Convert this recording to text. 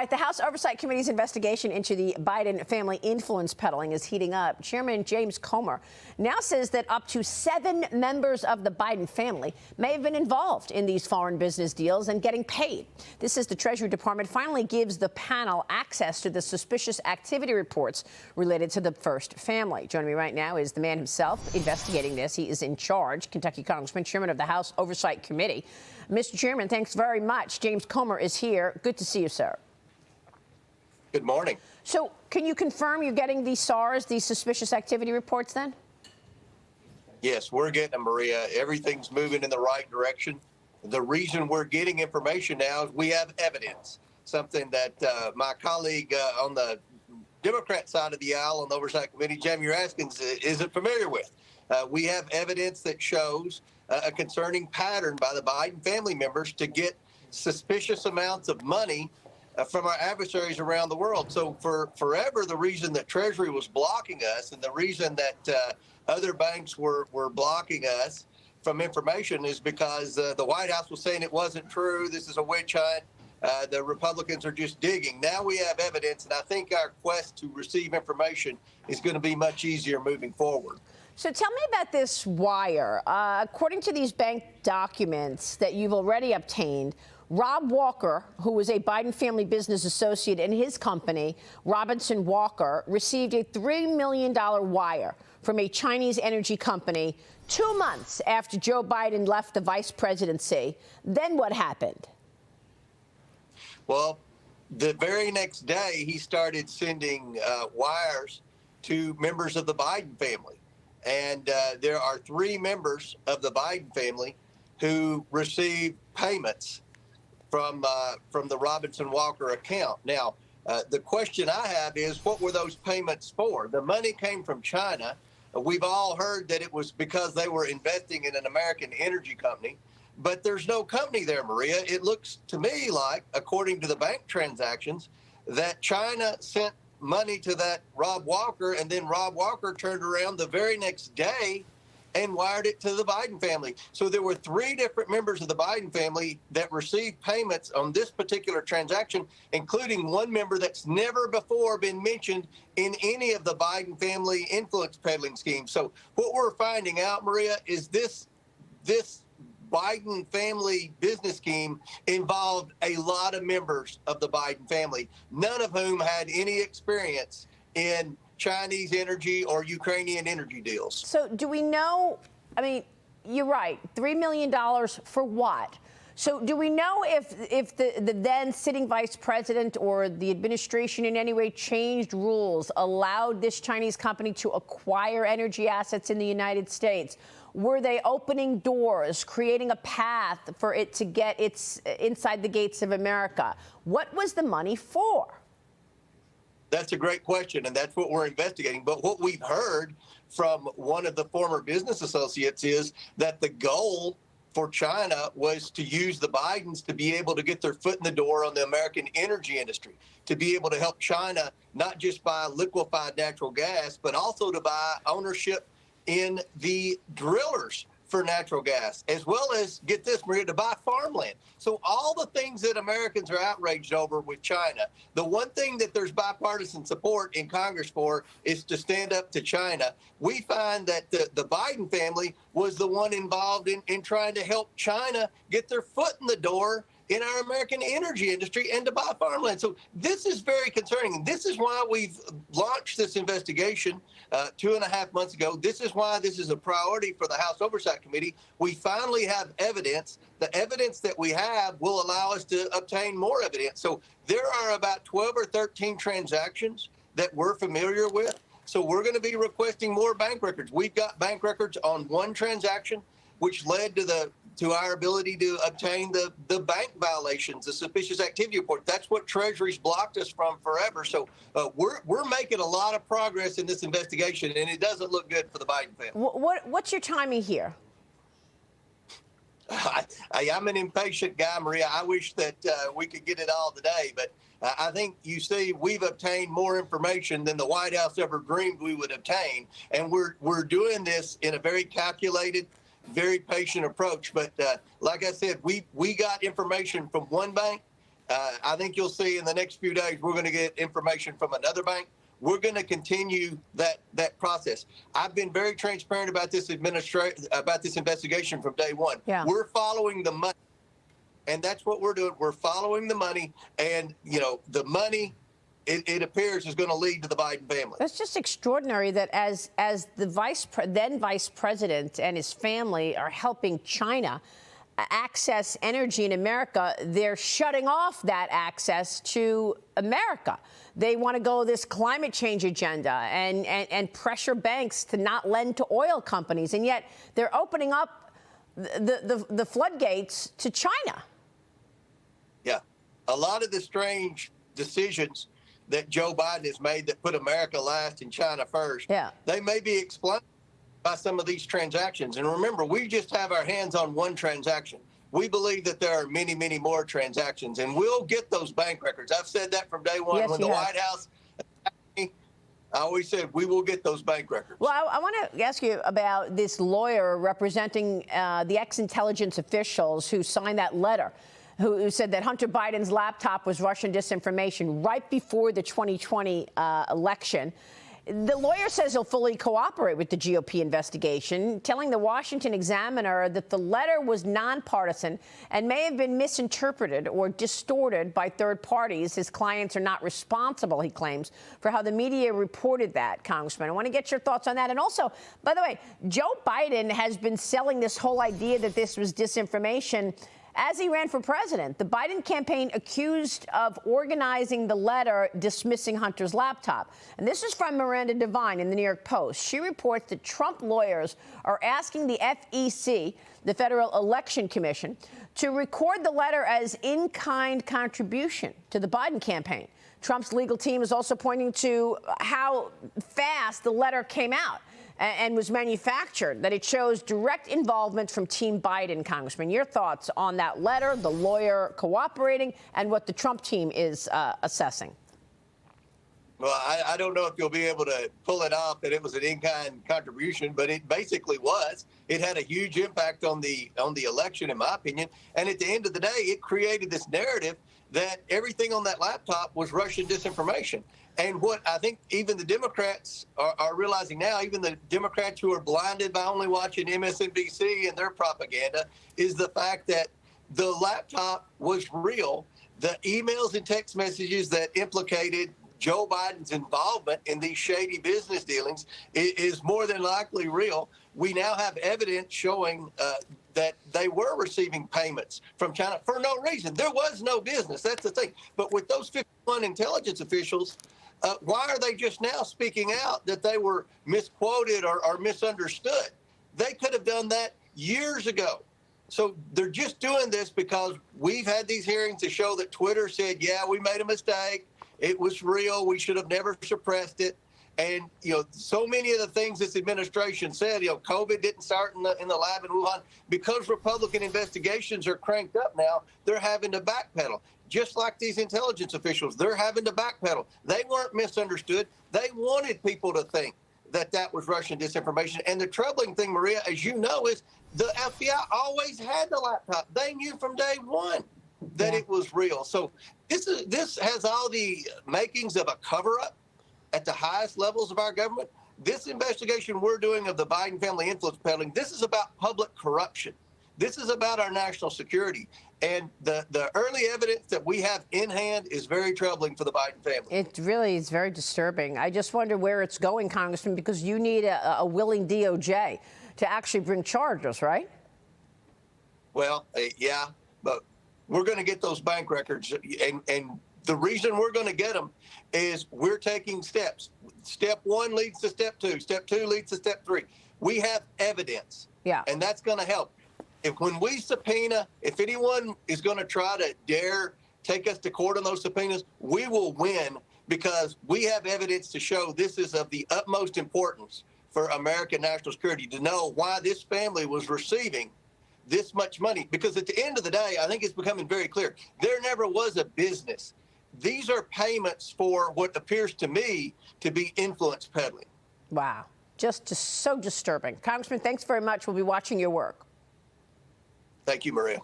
right, the House Oversight Committee's investigation into the Biden family influence peddling is heating up. Chairman James Comer now says that up to 7 members of the Biden family may have been involved in these foreign business deals and getting paid. This is the Treasury Department finally gives the panel access to the suspicious activity reports related to the first family. Joining me right now is the man himself investigating this. He is in charge, Kentucky Congressman, Chairman of the House Oversight Committee. Mr. Chairman, thanks very much. James Comer is here. Good to see you, sir. Good morning. So can you confirm you're getting these SARs, these suspicious activity reports then? Yes, we're getting them, Maria. Everything's moving in the right direction. The reason we're getting information now is we have evidence, something that my colleague on the Democrat side of the aisle on the Oversight Committee, Jamie Raskins, isn't familiar with. We have evidence that shows a concerning pattern by the Biden family members to get suspicious amounts of money from our adversaries around the world. So for forever, the reason that Treasury was blocking us and the reason that other banks were blocking us from information is because the White House was saying it wasn't true. This is a witch hunt. The Republicans are just digging. Now we have evidence, and I think our quest to receive information is going to be much easier moving forward. So tell me about this wire. According to these bank documents that you've already obtained, Rob Walker, who was a Biden family business associate in his company, Robinson Walker, received a $3 million wire from a Chinese energy company 2 months after Joe Biden left the vice presidency. Then what happened? Well, the very next day, he started sending wires to members of the Biden family. And there are 3 members of the Biden family who received payments from the Robinson Walker account. Now, the question I have is, what were those payments for? The money came from China. We've all heard that it was because they were investing in an American energy company, but there's no company there, Maria. It looks to me like, according to the bank transactions, that China sent money to that Rob Walker, and then Rob Walker turned around the very next day and wired it to the Biden family. So there were 3 different members of the Biden family that received payments on this particular transaction, including one member that's never before been mentioned in any of the Biden family influence peddling schemes. So what we're finding out, Maria, is this Biden family business scheme involved a lot of members of the Biden family, none of whom had any experience in Chinese energy or Ukrainian energy deals. So do we know, I mean, you're right, $3 million for what? So do we know if the then sitting vice president or the administration in any way changed rules, allowed this Chinese company to acquire energy assets in the United States? Were they opening doors, creating a path for it to get its inside the gates of America? What was the money for? That's a great question, and that's what we're investigating. But what we've heard from one of the former business associates is that the goal for China was to use the Bidens to be able to get their foot in the door on the American energy industry, to be able to help China not just buy liquefied natural gas, but also to buy ownership in the drillers for natural gas, as well as, get this, Maria, to buy farmland. So all the things that Americans are outraged over with China, the one thing that there's bipartisan support in Congress for is to stand up to China. We find that the Biden family was the one involved in trying to help China get their foot in the door in our American energy industry and to buy farmland. So this is very concerning. This is why we've launched this investigation 2.5 months ago. This is why this is a priority for the House Oversight Committee. We finally have evidence. The evidence that we have will allow us to obtain more evidence. So there are about 12 or 13 transactions that we're familiar with. So we're going to be requesting more bank records. We've got bank records on one transaction, which led to our ability to obtain the bank violations, the suspicious activity report. That's what Treasury's blocked us from forever. So we're making a lot of progress in this investigation, and it doesn't look good for the Biden family. What's your timing here? I'm an impatient guy, Maria. I wish that we could get it all today, but I think you see we've obtained more information than the White House ever dreamed we would obtain, and we're doing this in a very calculated, very patient approach. But like I said, we got information from one bank, I think you'll see in the next few days we're going to get information from another bank. We're going to continue that process. I've been very transparent about this investigation from day one. Yeah. We're following the money, and that's what we're doing. We're following the money, and the money, it appears, is going to lead to the Biden family. It's just extraordinary that as the then vice president and his family are helping China access energy in America, they're shutting off that access to America. They want to go this climate change agenda and pressure banks to not lend to oil companies, and yet they're opening up the floodgates to China. Yeah, a lot of the strange decisions that Joe Biden has made that put America last and China first, they may be explained by some of these transactions. And remember, we just have our hands on one transaction. We believe that there are many, many more transactions, and we'll get those bank records. I've said that from day one. Yes, when the White House attacked me, I always said we will get those bank records. Well, I want to ask you about this lawyer representing the ex-intelligence officials who signed that letter, who said that Hunter Biden's laptop was Russian disinformation right before the 2020 election. The lawyer says he'll fully cooperate with the GOP investigation, telling the Washington Examiner that the letter was nonpartisan and may have been misinterpreted or distorted by third parties. His clients are not responsible, he claims, for how the media reported that, Congressman. I want to get your thoughts on that. And also, by the way, Joe Biden has been selling this whole idea that this was disinformation as he ran for president. The Biden campaign accused of organizing the letter dismissing Hunter's laptop. And this is from Miranda Devine in the New York Post. She reports that Trump lawyers are asking the FEC, the Federal Election Commission, to record the letter as in-kind contribution to the Biden campaign. Trump's legal team is also pointing to how fast the letter came out and was manufactured, that it shows direct involvement from Team Biden, Congressman. Your thoughts on that letter, the lawyer cooperating, and what the Trump team is assessing? Well, I don't know if you'll be able to pull it off that it was an in-kind contribution, but it basically was. It had a huge impact on the election, in my opinion. And at the end of the day, it created this narrative that everything on that laptop was Russian disinformation. And what I think even the Democrats are realizing now, even the Democrats who are blinded by only watching MSNBC and their propaganda, is the fact that the laptop was real. The emails and text messages that implicated Joe Biden's involvement in these shady business dealings is more than likely real. We now have evidence showing that they were receiving payments from China for no reason. There was no business. That's the thing. But with those 51 intelligence officials, why are they just now speaking out that they were misquoted or misunderstood? They could have done that years ago. So they're just doing this because we've had these hearings to show that Twitter said, yeah, we made a mistake. It was real. We should have never suppressed it. And, so many of the things this administration said, COVID didn't start in the lab in Wuhan. Because Republican investigations are cranked up now, they're having to backpedal. Just like these intelligence officials, they're having to backpedal. They weren't misunderstood. They wanted people to think that that was Russian disinformation. And the troubling thing, Maria, as you know, is the FBI always had the laptop. They knew from day one that it was real. So this has all the makings of a cover-up at the highest levels of our government. This investigation we're doing of the Biden family influence peddling, this is about public corruption. This is about our national security. And the early evidence that we have in hand is very troubling for the Biden family. It really is very disturbing. I just wonder where it's going, Congressman, because you need a willing DOJ to actually bring charges, right? Well, yeah, but we're going to get those bank records. And the reason we're going to get them is we're taking steps. Step one leads to step two. Step two leads to step three. We have evidence. Yeah. And that's going to help. When we subpoena, if anyone is going to try to dare take us to court on those subpoenas, we will win because we have evidence to show this is of the utmost importance for American national security to know why this family was receiving this much money. Because at the end of the day, I think it's becoming very clear, there never was a business. These are payments for what appears to me to be influence peddling. Wow. Just so disturbing. Congressman, thanks very much. We'll be watching your work. Thank you, Maria.